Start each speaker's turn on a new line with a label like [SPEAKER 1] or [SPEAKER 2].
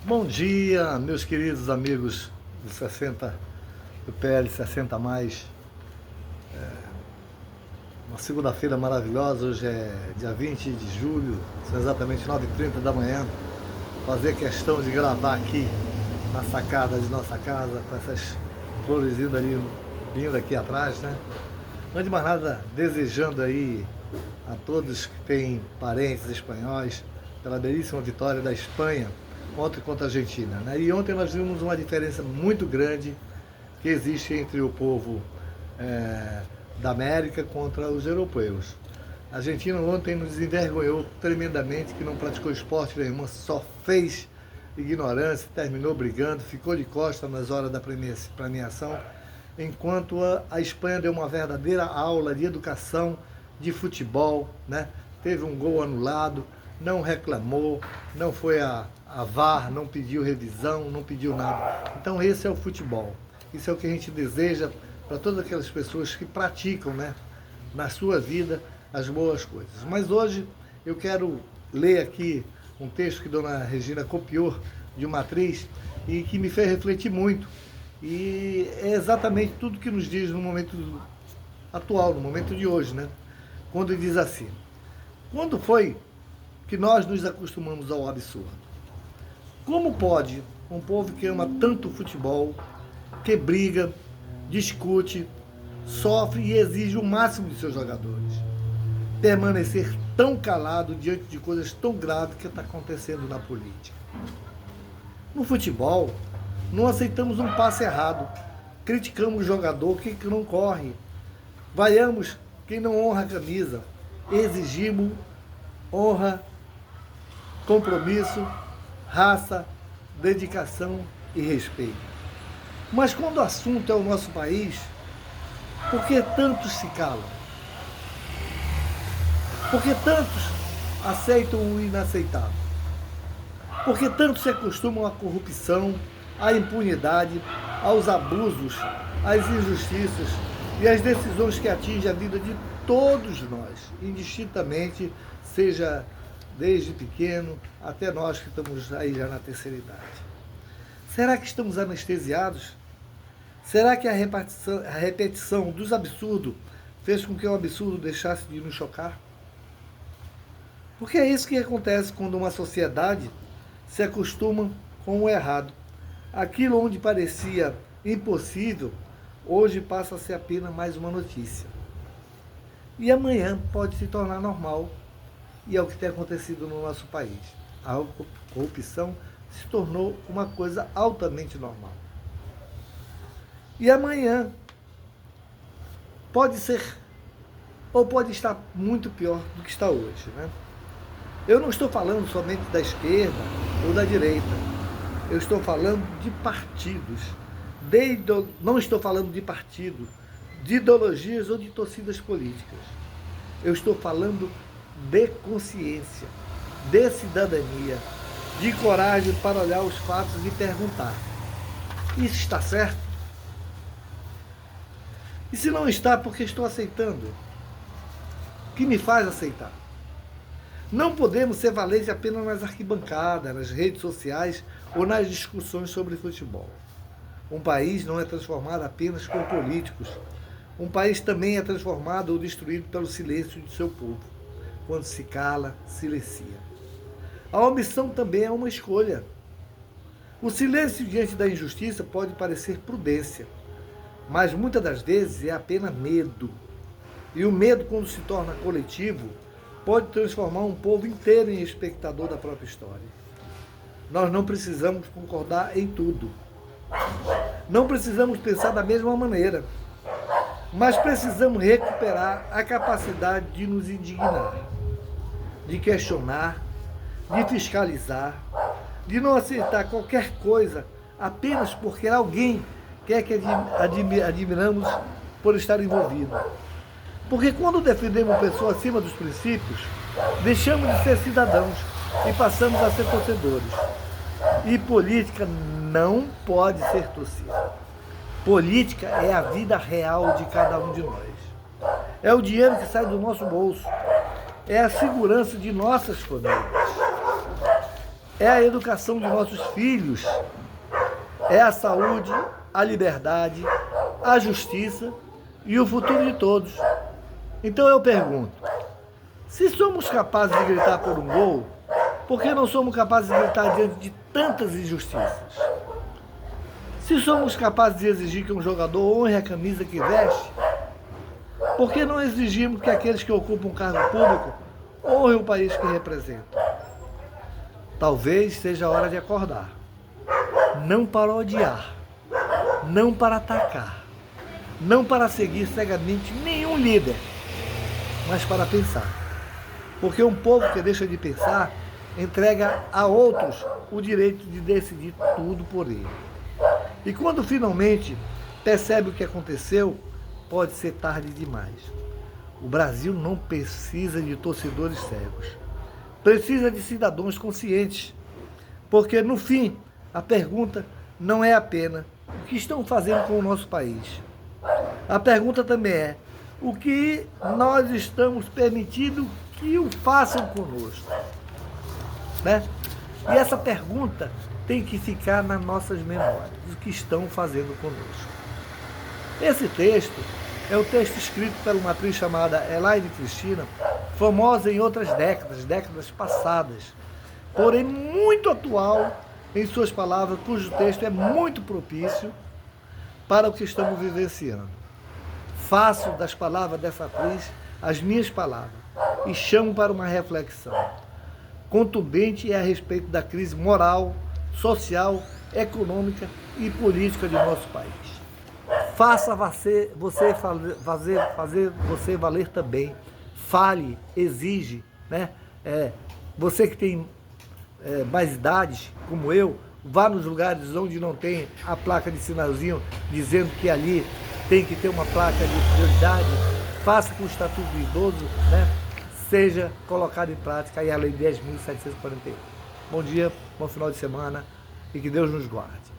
[SPEAKER 1] Bom dia, meus queridos amigos do PL 60 mais. Uma segunda-feira maravilhosa, hoje é dia 20 de julho, são exatamente 9h30 da manhã. Fazer questão de gravar aqui na sacada de nossa casa, com essas flores vindo aqui atrás, né? Antes de mais nada, desejando aí a todos que têm parentes espanhóis pela belíssima vitória da Espanha ontem contra a Argentina, né? E ontem nós vimos uma diferença muito grande que existe entre o povo da América contra os europeus. A Argentina ontem nos envergonhou tremendamente, que não praticou esporte nenhum, só fez ignorância, terminou brigando, ficou de costas nas horas da premiação, enquanto a Espanha deu uma verdadeira aula de educação, de futebol, né? Teve um gol anulado, não reclamou, não foi a VAR, não pediu revisão, não pediu nada. Então esse é o futebol. Isso é o que a gente deseja para todas aquelas pessoas que praticam, né, na sua vida as boas coisas. Mas hoje eu quero ler aqui um texto que Dona Regina copiou de uma atriz e que me fez refletir muito. E é exatamente tudo que nos diz no momento atual, no momento de hoje, né? Quando diz assim: quando foi que nós nos acostumamos ao absurdo? Como pode um povo que ama tanto o futebol, que briga, discute, sofre e exige o máximo de seus jogadores, permanecer tão calado diante de coisas tão graves que está acontecendo na política? No futebol, não aceitamos um passe errado, criticamos o jogador que não corre, vaiamos quem não honra a camisa, exigimos honra, compromisso, raça, dedicação e respeito. Mas quando o assunto é o nosso país, por que tantos se calam? Por que tantos aceitam o inaceitável? Por que tantos se acostumam à corrupção, à impunidade, aos abusos, às injustiças e às decisões que atingem a vida de todos nós, indistintamente, seja desde pequeno até nós que estamos aí já na terceira idade? Será que estamos anestesiados? Será que a repetição dos absurdos fez com que o absurdo deixasse de nos chocar? Porque é isso que acontece quando uma sociedade se acostuma com o errado. Aquilo onde parecia impossível, hoje passa a ser apenas mais uma notícia. E amanhã pode se tornar normal. E é o que tem acontecido no nosso país. A corrupção se tornou uma coisa altamente normal. E amanhã pode ser, ou pode estar muito pior do que está hoje, né? Eu não estou falando somente da esquerda ou da direita. Eu estou falando de partidos. Não estou falando de partido, de ideologias ou de torcidas políticas. Eu estou falando de consciência, de cidadania, de coragem para olhar os fatos e perguntar: isso está certo? E se não está, por que estou aceitando? O que me faz aceitar? Não podemos ser valentes apenas nas arquibancadas, nas redes sociais ou nas discussões sobre futebol. Um país não é transformado apenas por políticos. Um país também é transformado ou destruído pelo silêncio de seu povo. Quando se cala, silencia. A omissão também é uma escolha. O silêncio diante da injustiça pode parecer prudência, mas muitas das vezes é apenas medo. E o medo, quando se torna coletivo, pode transformar um povo inteiro em espectador da própria história. Nós não precisamos concordar em tudo. Não precisamos pensar da mesma maneira. Mas precisamos recuperar a capacidade de nos indignar, de questionar, de fiscalizar, de não aceitar qualquer coisa apenas porque alguém quer que admiramos por estar envolvido. Porque quando defendemos uma pessoa acima dos princípios, deixamos de ser cidadãos e passamos a ser torcedores. E política não pode ser torcida. Política é a vida real de cada um de nós. É o dinheiro que sai do nosso bolso. É a segurança de nossas famílias. é a educação de nossos filhos, é a saúde, a liberdade, a justiça e o futuro de todos. Então eu pergunto, se somos capazes de gritar por um gol, por que não somos capazes de gritar diante de tantas injustiças? Se somos capazes de exigir que um jogador honre a camisa que veste, por que não exigimos que aqueles que ocupam um cargo público honrem o país que representam? Talvez seja a hora de acordar. Não para odiar, não para atacar, não para seguir cegamente nenhum líder, mas para pensar. Porque um povo que deixa de pensar entrega a outros o direito de decidir tudo por ele. E quando finalmente percebe o que aconteceu, pode ser tarde demais. O Brasil não precisa de torcedores cegos. Precisa de cidadãos conscientes. Porque, no fim, a pergunta não é apenas o que estão fazendo com o nosso país. A pergunta também é o que nós estamos permitindo que o façam conosco. Né? E essa pergunta tem que ficar nas nossas memórias, o que estão fazendo conosco. Esse texto é o texto escrito por uma atriz chamada Elaine Cristina, famosa em outras décadas passadas, porém muito atual em suas palavras, cujo texto é muito propício para o que estamos vivenciando. Faço das palavras dessa atriz as minhas palavras e chamo para uma reflexão. Contundente é a respeito da crise moral, social, econômica e política de nosso país. Faça fazer você valer também. Fale, exige, né? Você que tem mais idade, como eu, vá nos lugares onde não tem a placa de sinalzinho dizendo que ali tem que ter uma placa de prioridade. Faça com que o Estatuto do Idoso, né, seja colocado em prática e a Lei 10.741. Bom dia, bom final de semana e que Deus nos guarde.